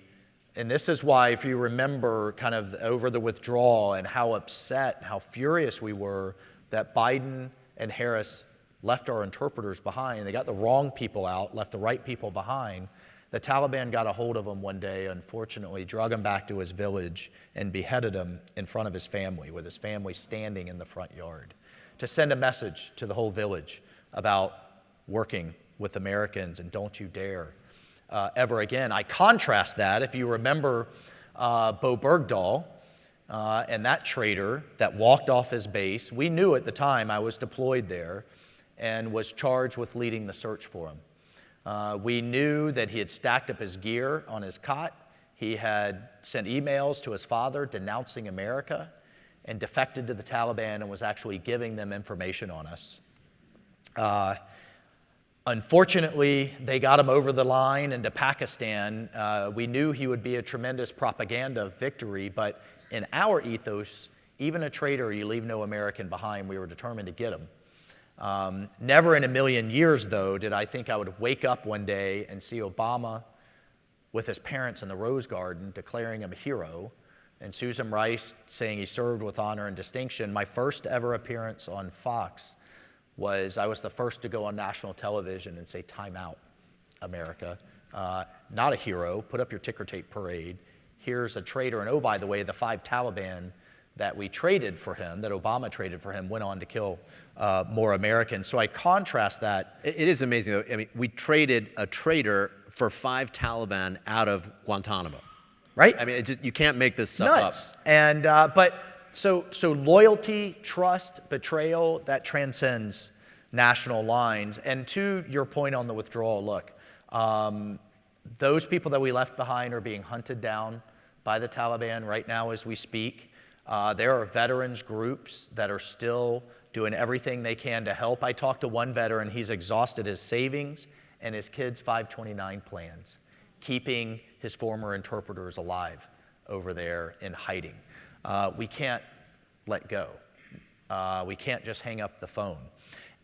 and this is why, if you remember kind of over the withdrawal and how upset, how furious we were that Biden and Harris left our interpreters behind. They got the wrong people out, left the right people behind. The Taliban got a hold of him one day, unfortunately, drug him back to his village and beheaded him in front of his family, with his family standing in the front yard, to send a message to the whole village about working with Americans and don't you dare ever again. I contrast that, if you remember Bo Bergdahl and that traitor that walked off his base. We knew at the time, I was deployed there and was charged with leading the search for him. We knew that he had stacked up his gear on his cot. He had sent emails to his father denouncing America and defected to the Taliban and was actually giving them information on us. Unfortunately, they got him over the line into Pakistan. We knew he would be a tremendous propaganda victory, but in our ethos, even a traitor, you leave no American behind. We were determined to get him. Never in a million years, though, did I think I would wake up one day and see Obama with his parents in the Rose Garden declaring him a hero, and Susan Rice saying he served with honor and distinction. My first ever appearance on Fox I was the first to go on national television and say, "Time out, America. Not a hero. Put up your ticker tape parade. Here's a traitor." And oh, by the way, the 5 Taliban that we traded for him, that Obama traded for him, went on to kill more Americans. So I contrast that. It is amazing, though. I mean, we traded a traitor for 5 Taliban out of Guantanamo. Right? I mean, you can't make this stuff Nuts. Up. And so loyalty, trust, betrayal, that transcends national lines. And to your point on the withdrawal, look, those people that we left behind are being hunted down by the Taliban right now as we speak. There are veterans groups that are still doing everything they can to help. I talked to one veteran. He's exhausted his savings and his kids' 529 plans, keeping his former interpreters alive over there in hiding. We can't let go. We can't just hang up the phone.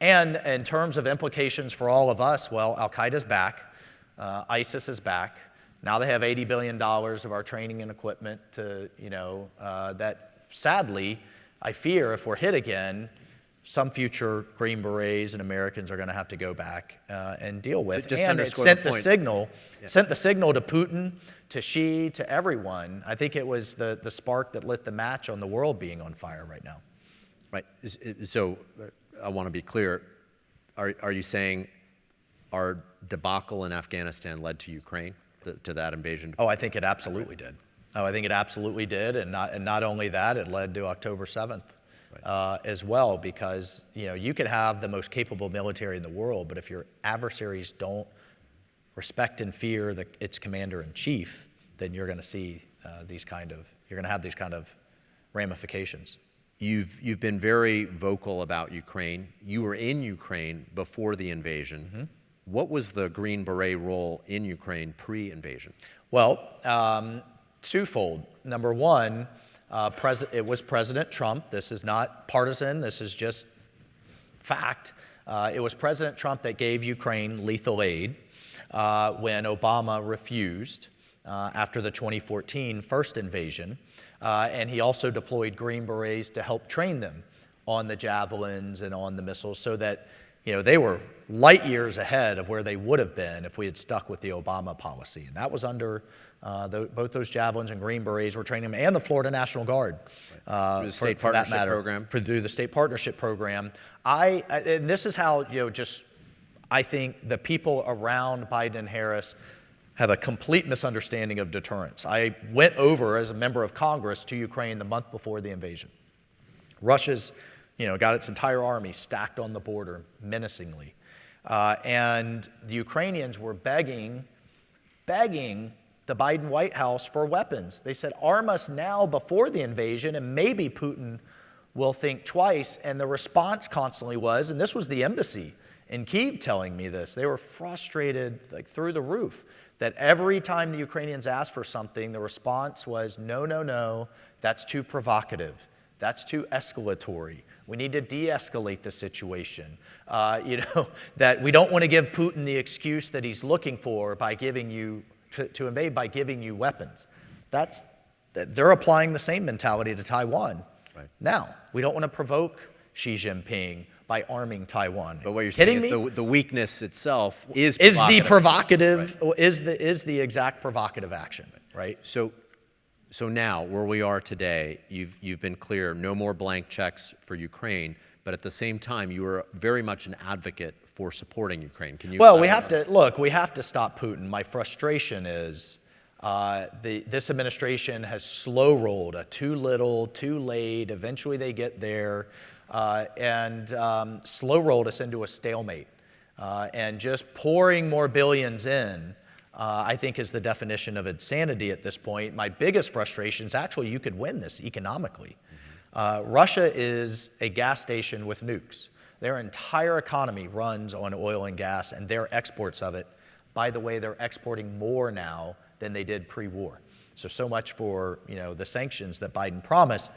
And in terms of implications for all of us, well, Al-Qaeda's back, ISIS is back. Now they have $80 billion of our training and equipment to, that sadly, I fear if we're hit again, some future Green Berets and Americans are going to have to go back and deal with. And it sent the signal to Putin, to Xi, to everyone. I think it was the spark that lit the match on the world being on fire right now. Right. So I want to be clear. Are you saying our debacle in Afghanistan led to Ukraine, to that invasion? Oh, I think it absolutely did. Oh, I think it absolutely did. And not only that, it led to October 7th. As well, because you could have the most capable military in the world, but if your adversaries don't respect and fear its commander-in-chief, then you're going to see you're going to have these kind of ramifications. You've been very vocal about Ukraine. You were in Ukraine before the invasion. Mm-hmm. What was the Green Beret role in Ukraine pre-invasion? Well, twofold. Number one, it was President Trump. This is not partisan. This is just fact. It was President Trump that gave Ukraine lethal aid when Obama refused after the 2014 first invasion. And he also deployed Green Berets to help train them on the javelins and on the missiles so that they were light years ahead of where they would have been if we had stuck with the Obama policy. And that was under both those javelins and Green Berets were training them, and the Florida National Guard, through the state partnership program. Through the state partnership program. And this is how I think the people around Biden and Harris have a complete misunderstanding of deterrence. I went over as a member of Congress to Ukraine the month before the invasion. Russia's, got its entire army stacked on the border menacingly, and the Ukrainians were begging the Biden White House for weapons. They said, arm us now before the invasion, and maybe Putin will think twice. And the response constantly was, and this was the embassy in Kyiv telling me this, they were frustrated through the roof, that every time the Ukrainians asked for something, the response was, no, that's too provocative. That's too escalatory. We need to de-escalate the situation. That we don't want to give Putin the excuse that he's looking for by giving you to invade by giving you weapons. They're applying the same mentality to Taiwan. Right. Now, we don't want to provoke Xi Jinping by arming Taiwan. But what you're saying is the weakness itself is the exact provocative action, right? So now, where we are today, you've been clear, no more blank checks for Ukraine, but at the same time, you are very much an advocate for supporting Ukraine. Can you? Well, we have to stop Putin. My frustration is this administration has slow rolled a too little, too late. Eventually, they get there, and slow rolled us into a stalemate. And just pouring more billions in, I think, is the definition of insanity at this point. My biggest frustration is actually you could win this economically. Russia is a gas station with nukes. Their entire economy runs on oil and gas and their exports of it. By the way, they're exporting more now than they did pre-war. So much for the sanctions that Biden promised.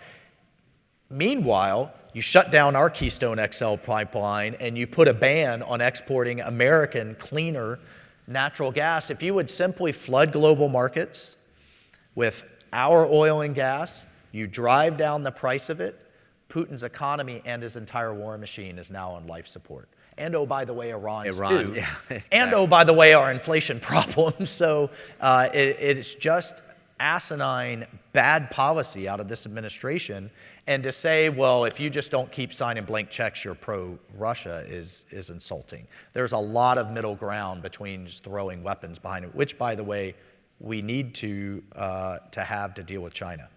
Meanwhile, you shut down our Keystone XL pipeline and you put a ban on exporting American cleaner natural gas. If you would simply flood global markets with our oil and gas, you drive down the price of it, Putin's economy and his entire war machine is now on life support. And oh, by the way, Iran's too. Yeah, exactly. And oh, by the way, our inflation problems. So it's just asinine, bad policy out of this administration. And to say, well, if you just don't keep signing blank checks, you're pro-Russia is insulting. There's a lot of middle ground between just throwing weapons behind it, which, by the way, we need to have to deal with China.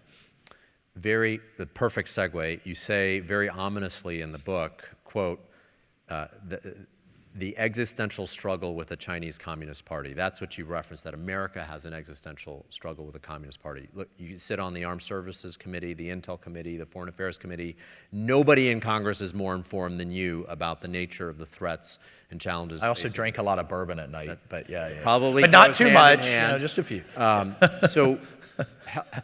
The perfect segue. You say very ominously in the book, quote, the existential struggle with the Chinese Communist Party. That's what you referenced, that America has an existential struggle with the Communist Party. Look, you sit on the Armed Services Committee, the Intel Committee, the Foreign Affairs Committee. Nobody in Congress is more informed than you about the nature of the threats and challenges. I also drank a lot of bourbon at night, but yeah. Probably, but not too much, just a few. So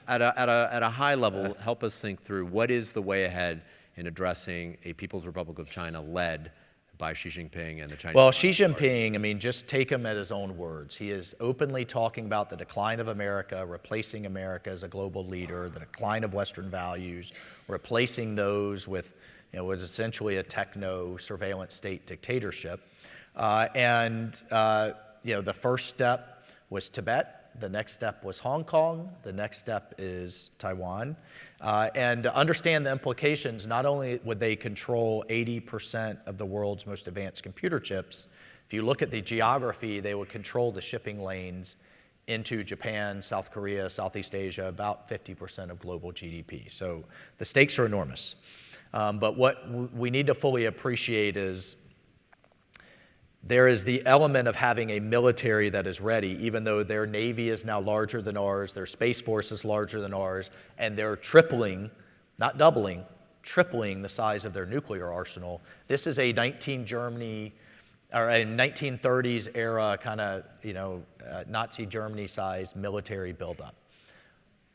at a high level, help us think through what is the way ahead in addressing a People's Republic of China led by Xi Jinping and the Chinese? Well, Xi Jinping, I mean, just take him at his own words. He is openly talking about the decline of America, replacing America as a global leader, the decline of Western values, replacing those with, what is essentially a techno-surveillance state dictatorship. The first step was Tibet. The next step was Hong Kong. The next step is Taiwan. And to understand the implications, not only would they control 80% of the world's most advanced computer chips, if you look at the geography, they would control the shipping lanes into Japan, South Korea, Southeast Asia, about 50% of global GDP. So the stakes are enormous. But what we need to fully appreciate is there is the element of having a military that is ready, even though their Navy is now larger than ours, their Space Force is larger than ours, and they're tripling, not doubling, tripling the size of their nuclear arsenal. This is a 1930s era kind of, Nazi Germany-sized military buildup.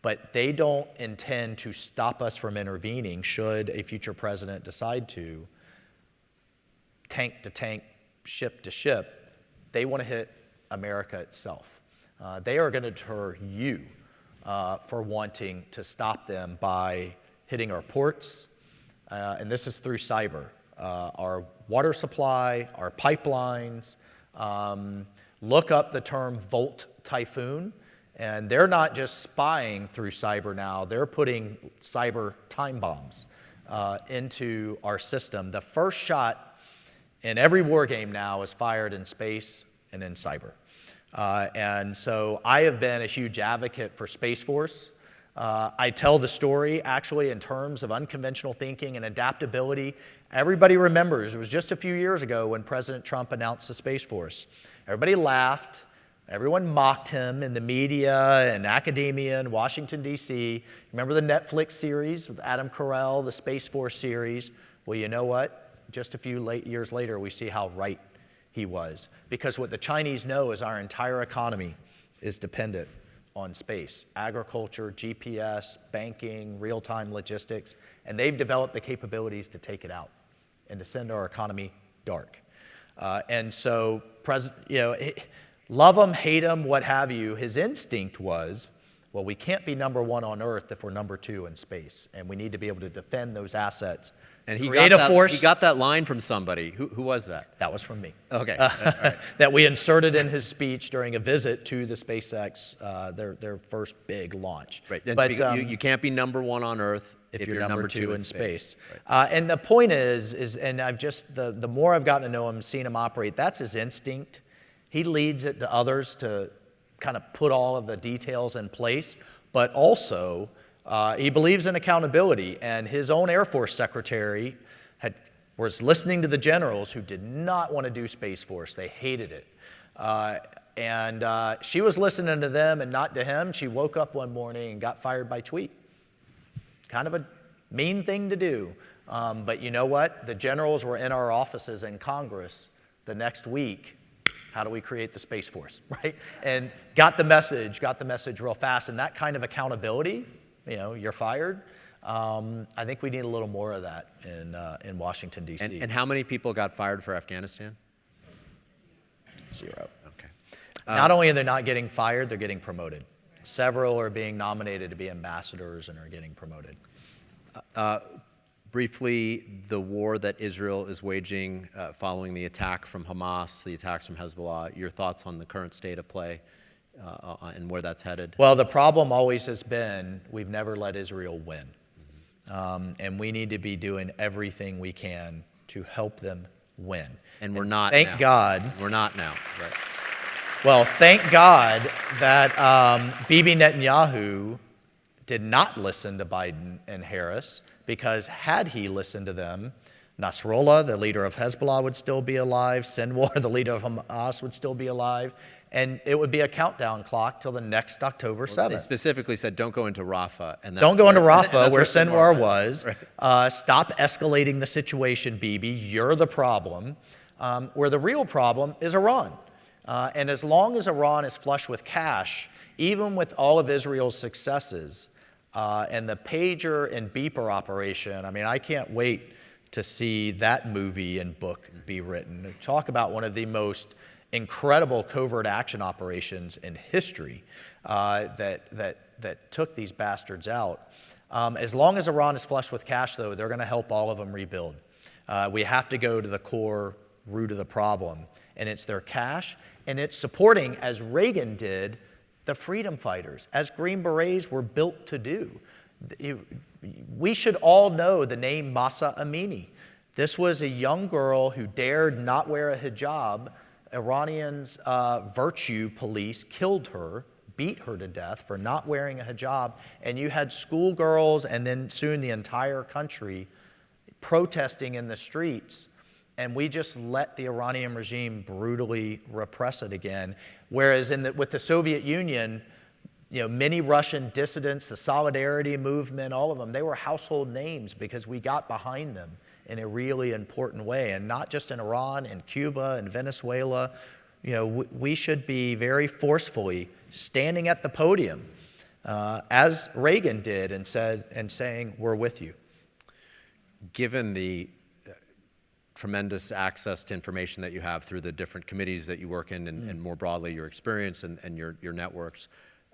But they don't intend to stop us from intervening should a future president decide to, tank to tank, ship to ship. They want to hit America itself. They are going to deter you for wanting to stop them by hitting our ports, and this is through cyber, our water supply, our pipelines. Look up the term Volt Typhoon, and they're not just spying through cyber now, they're putting cyber time bombs into our system. The first shot in every war game now is fired in space and in cyber. And so I have been a huge advocate for Space Force. I tell the story actually in terms of unconventional thinking and adaptability. Everybody remembers it was just a few years ago when President Trump announced the Space Force. Everybody laughed. Everyone mocked him in the media and academia in Washington, D.C. Remember the Netflix series with Adam Carell, the Space Force series? Well, you know what? Just a few years later, we see how right he was. Because what the Chinese know is our entire economy is dependent on space. Agriculture, GPS, banking, real-time logistics, and they've developed the capabilities to take it out and to send our economy dark. And so, love him, hate him, what have you, his instinct was, well, we can't be number one on Earth if we're number two in space, and we need to be able to defend those assets. And he got that line from somebody. Who was that? That was from me. Okay. All right. That we inserted in his speech during a visit to the SpaceX, their first big launch. Right. But you can't be number one on Earth if you're number two in space. Right. And the point is, and I've just the more I've gotten to know him, seen him operate, that's his instinct. He leads it to others to kind of put all of the details in place, but also. He believes in accountability, and his own Air Force secretary was listening to the generals who did not want to do Space Force. They hated it. And she was listening to them and not to him. She woke up one morning and got fired by tweet. Kind of a mean thing to do. But you know what? The generals were in our offices in Congress the next week. How do we create the Space Force, right? And got the message real fast. And that kind of accountability, you're fired. I think we need a little more of that in Washington, D.C. And how many people got fired for Afghanistan? 0. Okay. Not only are they not getting fired, they're getting promoted. Several are being nominated to be ambassadors and are getting promoted. Briefly, the war that Israel is waging following the attack from Hamas, the attacks from Hezbollah, your thoughts on the current state of play? And where that's headed? Well, the problem always has been we've never let Israel win. And we need to be doing everything we can to help them win. And we're not Thank now. God. We're not now. Right. Well, thank God that Bibi Netanyahu did not listen to Biden and Harris, because had he listened to them, Nasrallah, the leader of Hezbollah, would still be alive. Sinwar, the leader of Hamas, would still be alive. And it would be a countdown clock till the next October 7th. They specifically said, don't go into Rafah. And don't go into Rafah, where Sinwar was. Right. Stop escalating the situation, Bibi. You're the problem. Where the real problem is Iran. And as long as Iran is flush with cash, even with all of Israel's successes, And the pager and beeper operation, I mean, I can't wait to see that movie and book be written. Talk about one of the most incredible covert action operations in history that took these bastards out. As long as Iran is flush with cash, though, they're going to help all of them rebuild. We have to go to the core root of the problem, and it's their cash, and it's supporting, as Reagan did, the freedom fighters, as Green Berets were built to do. We should all know the name Mahsa Amini. This was a young girl who dared not wear a hijab. Iranians' virtue police killed her, beat her to death for not wearing a hijab, and you had schoolgirls and then soon the entire country protesting in the streets, and we just let the Iranian regime brutally repress it again. Whereas with the Soviet Union, many Russian dissidents, the Solidarity movement, all of them, they were household names because we got behind them in a really important way, and not just in Iran, in Cuba, in Venezuela. We should be very forcefully standing at the podium, as Reagan did, and saying, "We're with you." Given the tremendous access to information that you have through the different committees that you work in, and more broadly your experience and your networks,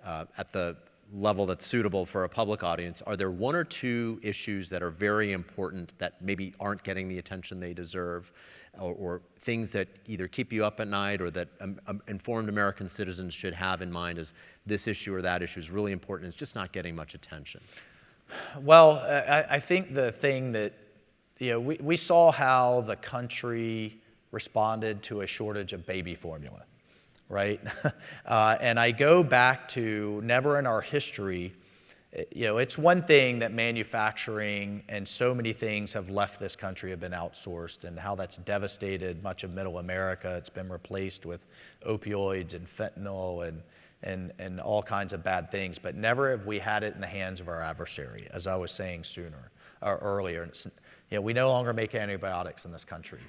at the level that's suitable for a public audience, are there one or two issues that are very important that maybe aren't getting the attention they deserve, or things that either keep you up at night or that informed American citizens should have in mind as this issue or that issue is really important, it's just not getting much attention? Well, I think the thing that, we saw how the country responded to a shortage of baby formula, right? And I go back to never in our history, it's one thing that manufacturing and so many things have left this country, have been outsourced, and how that's devastated much of middle America. It's been replaced with opioids and fentanyl and all kinds of bad things, but never have we had it in the hands of our adversary, as I was saying earlier. We no longer make antibiotics in this country.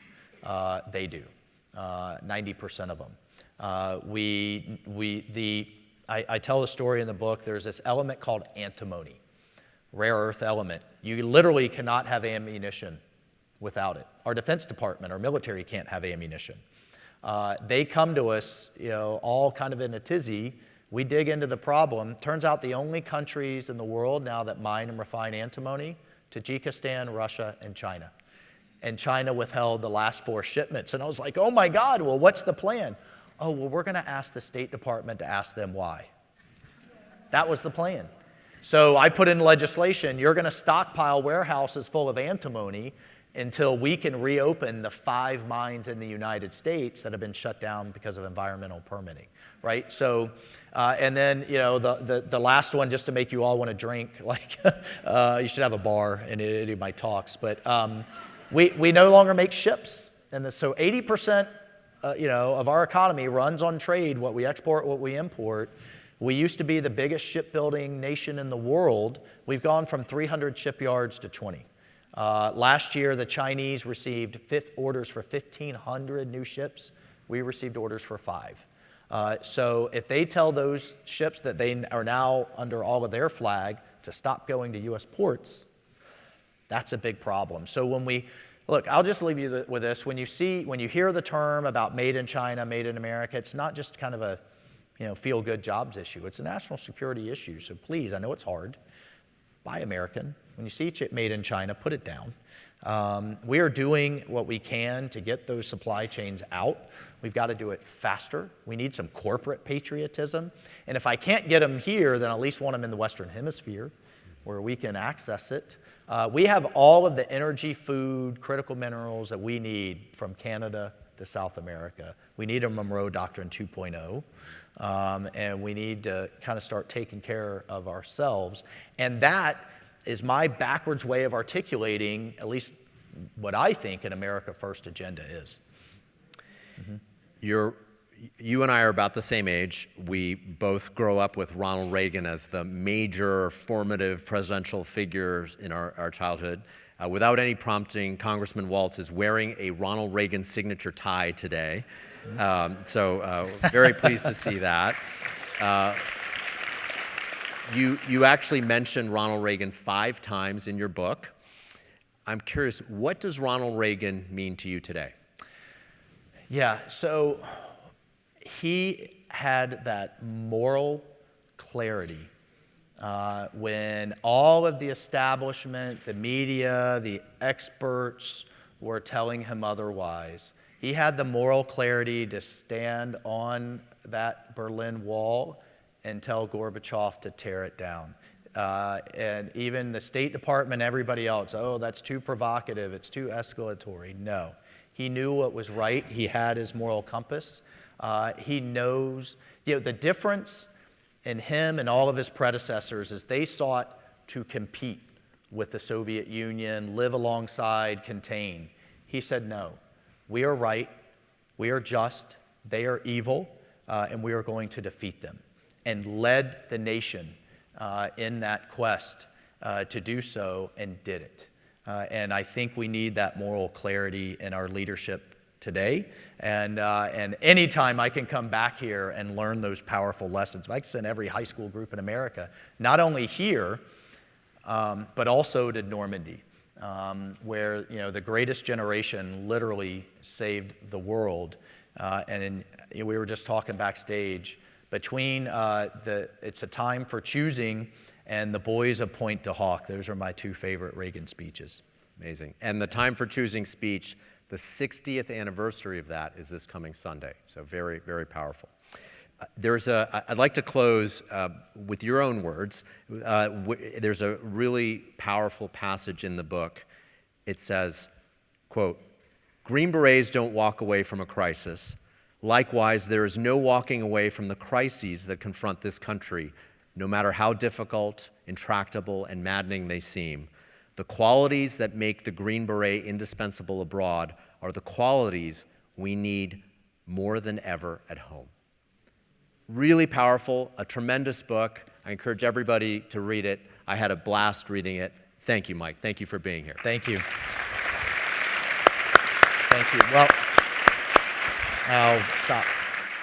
They do, 90% of them. I tell the story in the book. There's this element called antimony, rare earth element. You literally cannot have ammunition without it. Our Defense Department, our military can't have ammunition. They come to us, all kind of in a tizzy. We dig into the problem. Turns out the only countries in the world now that mine and refine antimony, Tajikistan, Russia, and China. And China withheld the last 4 shipments. And I was like, oh my God, well, what's the plan? Oh, well, we're going to ask the State Department to ask them why. That was the plan. So I put in legislation, you're going to stockpile warehouses full of antimony until we can reopen the 5 mines in the United States that have been shut down because of environmental permitting, right? So, and then, the last one, just to make you all want to drink, you should have a bar in any of my talks, but we no longer make ships. And so 80%, of our economy runs on trade, what we export, what we import. We used to be the biggest shipbuilding nation in the world. We've gone from 300 shipyards to 20. Last year, the Chinese received orders for 1,500 new ships. We received orders for 5. So if they tell those ships that they are now under all of their flag to stop going to U.S. ports, that's a big problem. So look, I'll just leave you with this. When you hear the term about made in China, made in America, it's not just kind of a feel-good jobs issue. It's a national security issue. So please, I know it's hard, buy American. When you see made in China, put it down. We are doing what we can to get those supply chains out. We've got to do it faster. We need some corporate patriotism. And if I can't get them here, then I at least want them in the Western Hemisphere where we can access it. We have all of the energy, food, critical minerals that we need from Canada to South America. We need a Monroe Doctrine 2.0, and we need to kind of start taking care of ourselves. And that is my backwards way of articulating at least what I think an America First agenda is. Mm-hmm. You and I are about the same age. We both grow up with Ronald Reagan as the major formative presidential figure in our childhood. Without any prompting, Congressman Waltz is wearing a Ronald Reagan signature tie today. So very pleased to see that. You actually mentioned Ronald Reagan 5 times in your book. I'm curious, what does Ronald Reagan mean to you today? Yeah, so he had that moral clarity when all of the establishment, the media, the experts were telling him otherwise. He had the moral clarity to stand on that Berlin Wall and tell Gorbachev to tear it down. And even the State Department, everybody else, oh, that's too provocative, it's too escalatory. No, he knew what was right. He had his moral compass. He knows, the difference in him and all of his predecessors is they sought to compete with the Soviet Union, live alongside, contain. He said, no, we are right, we are just, they are evil, and we are going to defeat them. And led the nation in that quest to do so, and did it. And I think we need that moral clarity in our leadership today. And anytime I can come back here and learn those powerful lessons, I can send every high school group in America, not only here, but also to Normandy, where the greatest generation literally saved the world. We were just talking backstage, between It's a Time for Choosing and The Boys of Point to Hawk. Those are my 2 favorite Reagan speeches. Amazing. And the Time for Choosing speech, the 60th anniversary of that is this coming Sunday. So very, very powerful. I'd like to close with your own words. There's a really powerful passage in the book. It says, quote, "Green Berets don't walk away from a crisis. Likewise, there is no walking away from the crises that confront this country, no matter how difficult, intractable, and maddening they seem. The qualities that make the Green Beret indispensable abroad are the qualities we need more than ever at home." Really powerful, a tremendous book. I encourage everybody to read it. I had a blast reading it. Thank you, Mike. Thank you for being here. Thank you. Thank you. Well, I'll stop.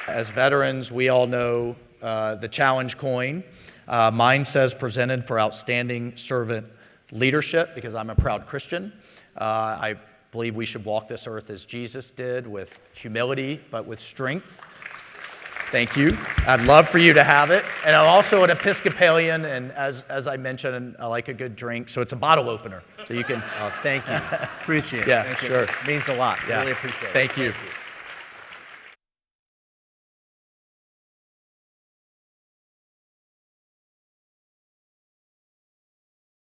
As veterans, we all know the challenge coin. Mine says presented for outstanding servant leadership, because I'm a proud Christian. I believe we should walk this earth as Jesus did, with humility, but with strength. Thank you. I'd love for you to have it. And I'm also an Episcopalian, and as I mentioned, I like a good drink, so it's a bottle opener. So you can... Oh, thank you. Appreciate it. Yeah, thank sure. You. It means a lot. Yeah. Really appreciate it. Thank you. Thank you.